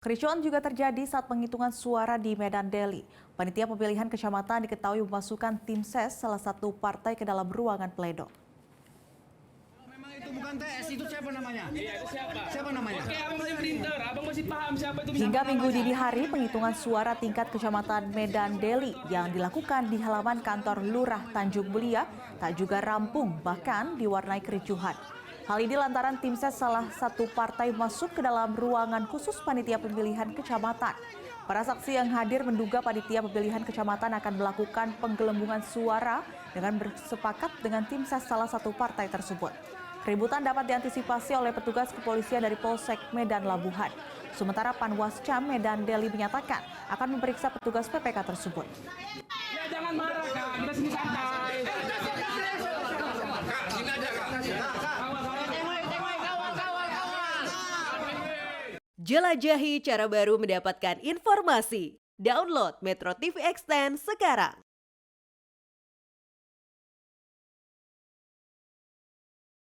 Kericuan juga terjadi saat penghitungan suara di Medan Deli. Panitia pemilihan kecamatan diketahui memasukkan tim ses salah satu partai ke dalam ruangan pledo. Memang itu bukan TS, itu siapa namanya? Iya, itu siapa? Siapa namanya? Oke, abang masih printer, abang masih paham siapa itu. Hingga minggu dini hari, penghitungan suara tingkat kecamatan Medan Deli yang dilakukan di halaman kantor Lurah Tanjung Mulia tak juga rampung, bahkan diwarnai kericuhan. Hal ini lantaran tim ses salah satu partai masuk ke dalam ruangan khusus panitia pemilihan kecamatan. Para saksi yang hadir menduga panitia pemilihan kecamatan akan melakukan penggelembungan suara dengan bersepakat dengan tim ses salah satu partai tersebut. Keributan dapat diantisipasi oleh petugas kepolisian dari Polsek Medan Labuhan. Sementara Panwascam Medan Deli menyatakan akan memeriksa petugas PPK tersebut. Ya jangan marah Kak, kita sini santai. Jelajahi cara baru mendapatkan informasi. Download Metro TV Extend sekarang.